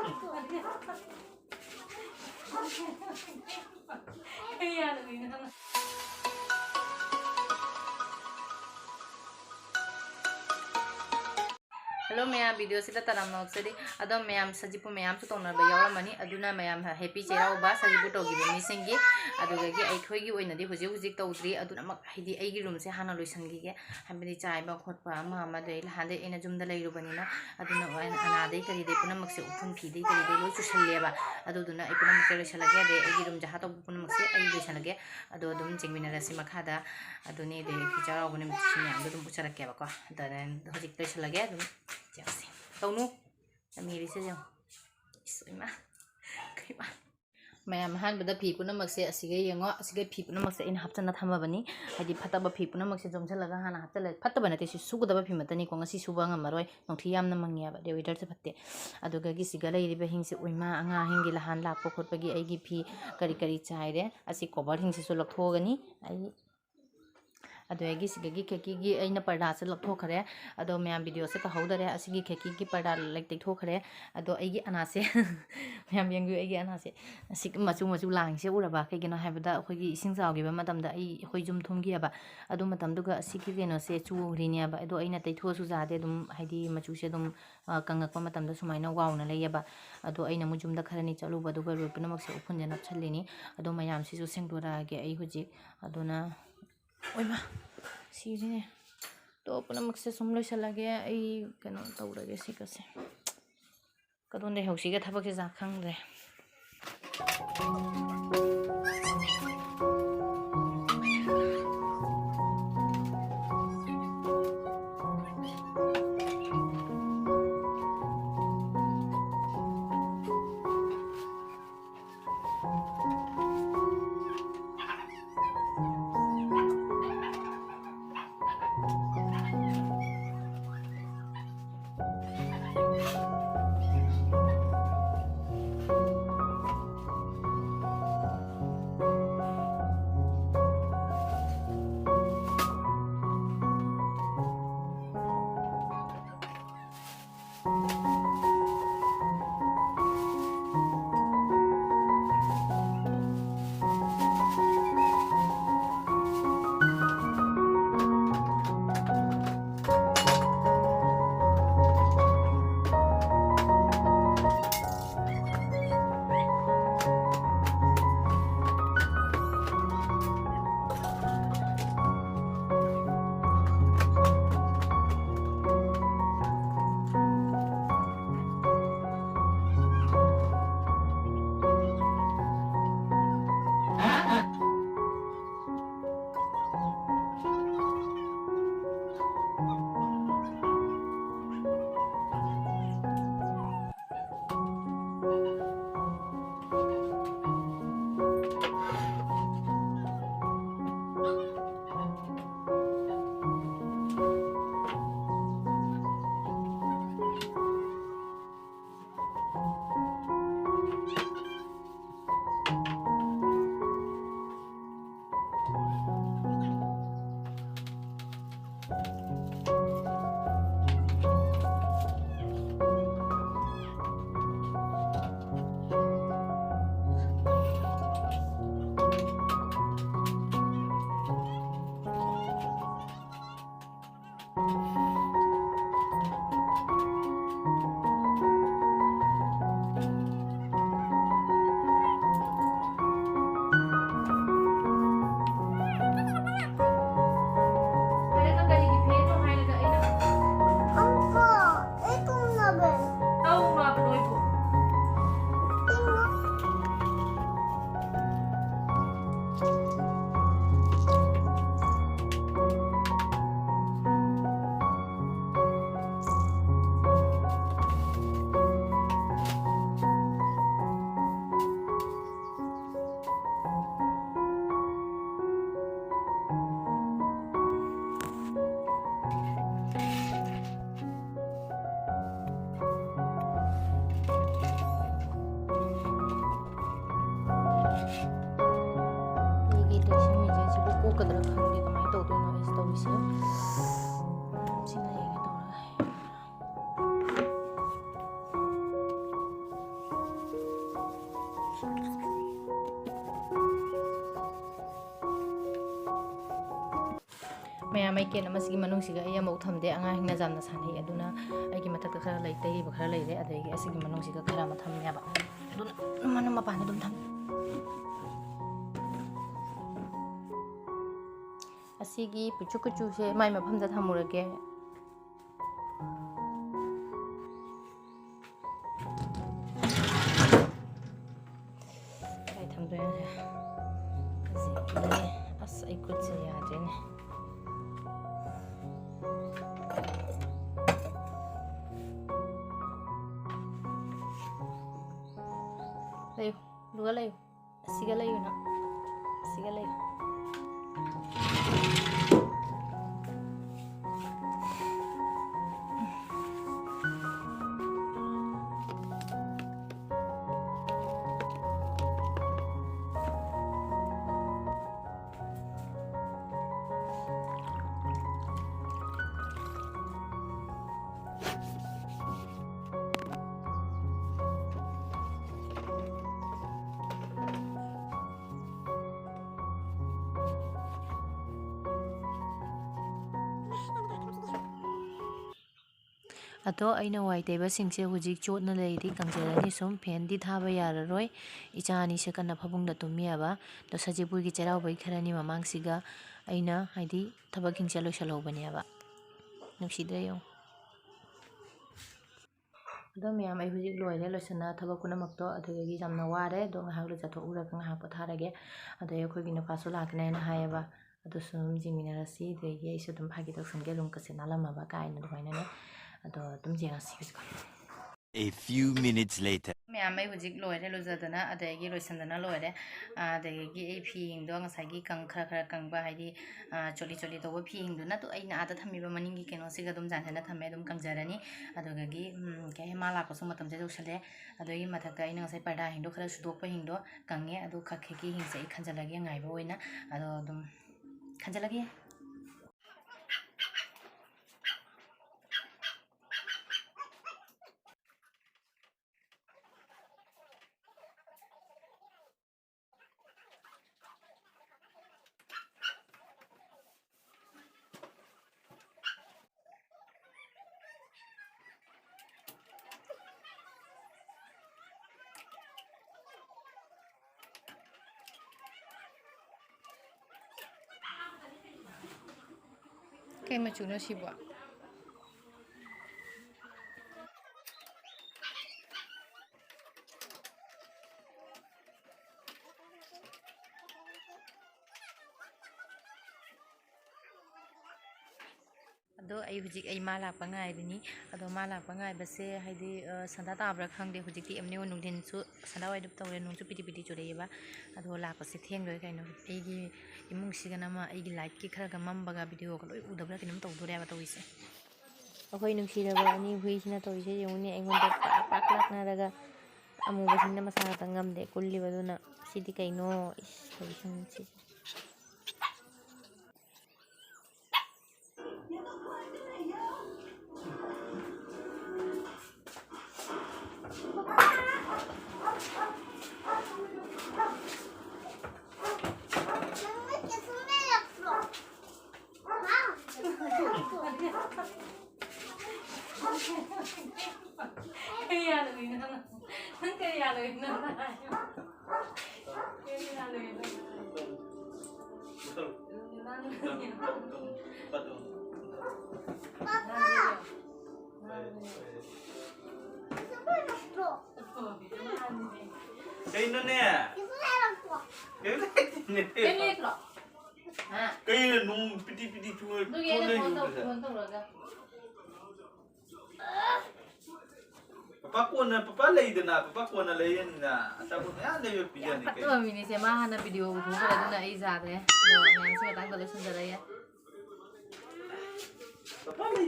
Hello ma'am video से तरम नोक्सदी अदो ma'am सजिपु ma'am सु तोनबा यावरमनी अदुना मैम हैप्पी चेराउबा सजिपु तोगिबे मिसिंगी अदुगगी अइखोइगी ओइनदि हुजिक हुजिक तौद्री अदुना मक हाइदि अइगी रूम से हाना लोइसनगिगे हाबदि चाइबा खोटपा अमा अमा दे हादे एना जुमदा लैरुबनिना अदुना अनादे करिदे पुनमक से उफुन फिदे करिदे लोइ चुसल्लेबा अदुदुना अइ पुनमक लोइसलगे दे अइगी रूम जहा तो पुनमक से अइ लोइसलगे अदो दुम चिंगमिनरसि मखादा अदुनि दे खिचाराउबनि मिसिं याम दुम पुचरकेबा को दन हुजिक लोइसलगे दुम तौनु मेरी से जाओ इसमा कइमा मैम हानबदा फी पुनमक से असिगे यंगो असिगे फी पुनमक से इन हप्चना थमबनी हादि फतबा फी पुनमक से जोमझलगा हाना हप्चले फतबा नते सुगदबा फी मतनी को ngasi सुबा ngमरoi नोंथि यामना मंगियाबा दे वेदर से फते अदुगा गी सिगा लैरिबा हिंसे उइमा अंगा हिंगी लहान लापो खोटपगी आइगी फी करी करी चाइरे असि कवर हिंसे सु लखथोगनी आई अदुगी सिगी खेकी अना पर्दा से लौथोखरे अदो मैम वीडियो से कहौदरे असिगी खेकी पर्दा लेथोखरे अदो अगी अनासे मैम यंगु अगी अनासे मचु मचु लांगसे उरबा कईगनो हाबदा अखोगी इसिंग जावगिबा मतमदा अखोई जुम थुमगियाबा अदो मतमदुगा असिगी केनोसे चुरिनियाबा अदो अइना तैथोसु जादे दुम हाइदि मचुसे दुम कंगकपा मतमदा सुमाइना वाउना लैयबा अदो अइना मुजुमदा खरनी चलुबा दुगा रुपनमक्से उफुनजे नपछल्लिनी अदो मैम सिसु सेंगदोरागे अइ हुजिक अदोना ओइमा सीरीने तो पुनमक से सुम लोइसलगे अइ कनो तौरगे सिकसे कदोंदे हौसिगे थबकसे जा खंगरे ꯀꯗ꯭ꯔꯥ ꯈꯪꯗꯦ ꯀꯃꯥꯏꯅ ꯇꯧꯗꯣꯏꯅꯣ ꯑꯩꯁꯦ ꯇꯧꯔꯤꯁꯦ ꯁꯤꯅ ꯌꯦꯡꯒꯦ ꯇꯧꯔꯒ ꯃꯌꯥꯝ ꯃꯩꯀꯦꯟ ꯑꯃꯁꯤꯒꯤ ꯃꯅꯨꯡꯁꯤꯒ ꯑꯩ ꯑꯃꯨꯛ ꯊꯝꯗꯦ ꯑꯉꯥꯡꯁꯤꯡꯅ ꯌꯥꯝꯅ ꯁꯥꯟꯅꯩ ꯑꯗꯨꯅ ꯑꯩꯒꯤ ꯃꯊꯛꯇ ꯈꯔ ꯂꯩ ꯇꯩꯔꯤꯕ ꯈꯔ ꯂꯩꯔꯦ ꯑꯗꯒꯤ ꯑꯁꯤꯒꯤ ꯃꯅꯨꯡꯁꯤꯒ ꯈꯔ ꯑꯃ ꯊꯝꯃꯦꯕ ꯑꯗꯨꯅ ꯃꯅꯨꯡ ꯃꯄꯥꯟꯗ ꯑꯗꯨꯝ ꯊꯝꯃꯦ ꯑꯁꯤꯒꯤ ꯄꯤꯆꯨ ꯀꯨꯆꯨꯁꯦ ꯃꯥꯏ ꯃꯐꯝꯗ ꯊꯝꯃꯨꯔꯒꯦ ꯀꯥꯏ ꯊꯝꯗꯣꯏꯅꯣ ꯑꯁ ꯑꯩ ꯈꯨꯠꯁꯦ ꯌꯥꯗ꯭ꯔꯦꯅꯦ ꯂꯩꯌꯨ ꯑꯗꯨꯒ ꯂꯩꯌꯨ ꯑꯁꯤꯒ ꯂꯩꯌꯨꯅ ꯑꯁꯤꯒ ꯂꯩꯌꯨ ꯑꯗꯣ ꯑꯩꯅ ꯋꯥꯏ ꯇꯩꯕꯁꯤꯡꯁꯦ ꯍꯧꯖꯤꯛ ꯆꯣꯠꯅ ꯂꯩꯔꯤ ꯀꯪꯖꯔꯅꯤ ꯁꯨꯝ ꯐꯦꯟꯗꯤ ꯊꯥꯕ ꯌꯥꯔꯔꯣꯏ ꯏꯆꯥ ꯑꯅꯤꯁꯦ ꯀꯟꯅ ꯐꯃꯨꯡꯗ ꯇꯨꯝꯃꯤꯑꯕ ꯑꯗꯣ ꯁꯖꯤꯕꯨꯒꯤ ꯆꯩꯔꯥꯎꯕꯒꯤ ꯈꯔꯅꯤ ꯃꯃꯥꯡꯁꯤꯒ ꯑꯩꯅ ꯍꯥꯏꯗꯤ ꯊꯕꯛꯁꯤꯡꯁꯦ ꯂꯣꯏꯁꯤꯜꯍꯧꯕꯅꯦꯕ ꯅꯨꯡꯁꯤꯗ꯭ꯔꯦ ꯌꯦꯡꯉꯨ ꯑꯗꯣ ꯃꯌꯥꯝ ꯑꯩ ꯍꯧꯖꯤꯛ ꯂꯣꯏꯔꯦ ꯂꯣꯏꯁꯟꯅ ꯊꯕꯛ ꯄꯨꯝꯅꯃꯛꯇꯣ ꯑꯗꯨꯗꯒꯤ ꯌꯥꯝꯅ ꯋꯥꯔꯦ ꯑꯗꯣ ꯉꯥꯏꯍꯥꯛ ꯂꯨꯖꯊꯣꯛꯎꯔꯒ ꯉꯥꯏꯍꯥꯛ ꯄꯣꯊꯥꯔꯒꯦ ꯑꯗꯩ ꯑꯩꯈꯣꯏꯒꯤ ꯅꯨꯄꯥꯁꯨ ꯂꯥꯛꯀꯅꯦꯅ ꯍꯥꯏꯌꯦꯕ ꯑꯗꯨꯁꯨ ꯑꯗꯨꯝ ꯌꯦꯡꯃꯤꯟꯅꯔꯁꯤ ꯑꯗꯒꯤ ꯑꯩꯁꯨ ꯑꯗꯨꯝ ꯐꯥꯒꯤ ꯇꯧꯁꯟꯒꯦ ꯑꯗꯨꯝ ꯀꯁꯦ ꯅꯥꯜꯂꯝꯃꯕ ꯀꯥꯏꯅ ꯑꯗꯨꯃꯥꯏꯅꯅꯦ ꯑꯗꯣ ꯑꯗꯨꯝ ꯌꯦꯡꯉꯁꯤ ꯍꯧꯖꯤꯛ A few minutes later. ꯃꯌꯥꯝ ꯑꯩ ꯍꯧꯖꯤꯛ ꯂꯣꯏꯔꯦ ꯂꯨꯖꯗꯅ ꯑꯗꯒꯤ ꯂꯣꯏꯁꯤꯟꯗꯅ ꯂꯣꯏꯔꯦ ꯑꯗꯒꯤ ꯑꯩ ꯐꯤꯁꯤꯡꯗꯣ ꯉꯁꯥꯏꯒꯤ ꯈꯔ ꯀꯪꯕ ꯍꯥꯏꯗꯤ ꯆꯣꯠꯂꯤ ꯇꯧꯕ ꯐꯤꯁꯤꯡꯗꯨꯅ ꯑꯗꯨ ꯑꯩꯅ ꯑꯥꯗ ꯊꯝꯃꯤꯕ ꯃꯅꯤꯡꯒꯤ ꯀꯩꯅꯣꯁꯤꯒ ꯑꯗꯨꯝ ꯌꯥꯟꯁꯤꯟꯅ ꯊꯝꯃꯦ ꯑꯗꯨꯝ ꯀꯪꯖꯔꯅꯤ ꯑꯗꯨꯗꯒꯤ ꯀꯩ ꯃꯥ ꯂꯥꯛꯄꯁꯨ ꯃꯇꯝꯁꯦ ꯌꯧꯁꯜꯂꯦ ꯑꯗꯨꯒꯤ ꯃꯊꯛꯇ ꯑꯩꯅ ꯉꯁꯥꯏ ꯄꯔꯗꯥꯁꯤꯡꯗꯣ ꯈꯔ ꯁꯨꯗꯣꯛꯄꯁꯤꯡꯗꯣ ꯀꯪꯉꯦ ꯑꯗꯨ ꯈꯛꯀꯤꯁꯤꯡꯁꯦ ꯑꯩ ꯈꯟꯖꯤꯜꯂꯒꯦ ꯉꯥꯏꯕ ꯑꯣꯏꯅ ꯑꯗꯣ ꯑꯗꯨꯝ ꯈꯟꯖꯤꯜꯂꯒꯦ ꯀꯩ ꯃꯆꯨꯅꯣ ꯁꯤꯕꯣ ꯑꯗꯣ ꯑꯩ ꯍꯧꯖꯤꯛ ꯃꯥ ꯂꯥꯛꯄ ꯉꯥꯏꯕꯅꯤ ꯑꯗꯣ ꯃꯥ ꯂꯥꯛꯄ ꯉꯥꯏꯕꯁꯦ ꯍꯥꯏꯗꯤ ꯁꯟꯗꯥ ꯇꯥꯕ꯭ꯔꯥ ꯈꯪꯗꯦ ꯍꯧꯖꯤꯛꯇꯤ ꯑꯃꯅꯤ ꯅꯨꯡꯊꯤꯟꯁꯨ ꯁꯟꯗꯥ ꯋꯥꯏꯗꯞ ꯇꯧꯔꯦ ꯅꯣꯡꯁꯨ ꯄꯤꯇꯤ ꯆꯨꯔꯛꯑꯦꯕ ꯑꯗꯣ ꯂꯥꯛꯄꯁꯦ ꯊꯦꯡꯗꯣꯏ ꯀꯩꯅꯣ ꯑꯩꯒꯤ ꯏꯃꯨꯡꯁꯤꯒꯅ ꯑꯃ ꯑꯩꯒꯤ ꯂꯥꯏꯠꯀꯤ ꯈꯔꯒ ꯃꯝꯕꯒ ꯚꯤꯗꯤꯑꯣꯒ ꯂꯣꯏ ꯎꯗꯕ꯭ꯔꯥ ꯀꯩꯅꯣꯝ ꯇꯧꯗꯣꯔꯦꯕ ꯇꯧꯔꯤꯁꯦ ꯑꯩꯈꯣꯏ ꯅꯨꯡꯁꯤꯔꯕ ꯑꯅꯤ ꯍꯨꯏꯁꯤꯅ ꯇꯧꯔꯤꯁꯦ ꯌꯦꯡꯉꯨꯅꯦ ꯑꯩꯉꯣꯟꯗ ꯄꯥꯛ ꯂꯥꯛꯅꯔꯒ ꯑꯃꯨꯕꯁꯤꯡꯅ ꯃꯁꯥ ꯈꯛꯇ ꯉꯝꯗꯦ ꯀꯨꯜꯂꯤꯕꯗꯨꯅ ꯁꯤꯗꯤ ꯀꯩꯅꯣ ꯇꯧꯔꯤꯁꯤꯡꯁꯦ Kayo na niya. Kayo na niya. Kayo na nung piti chua papa lay na papa na layan na tapos yan na yung piyan ni kayo. Mini siya mahana video ko para doon na izade. No, yan siya tanggal sa dala. Papa lay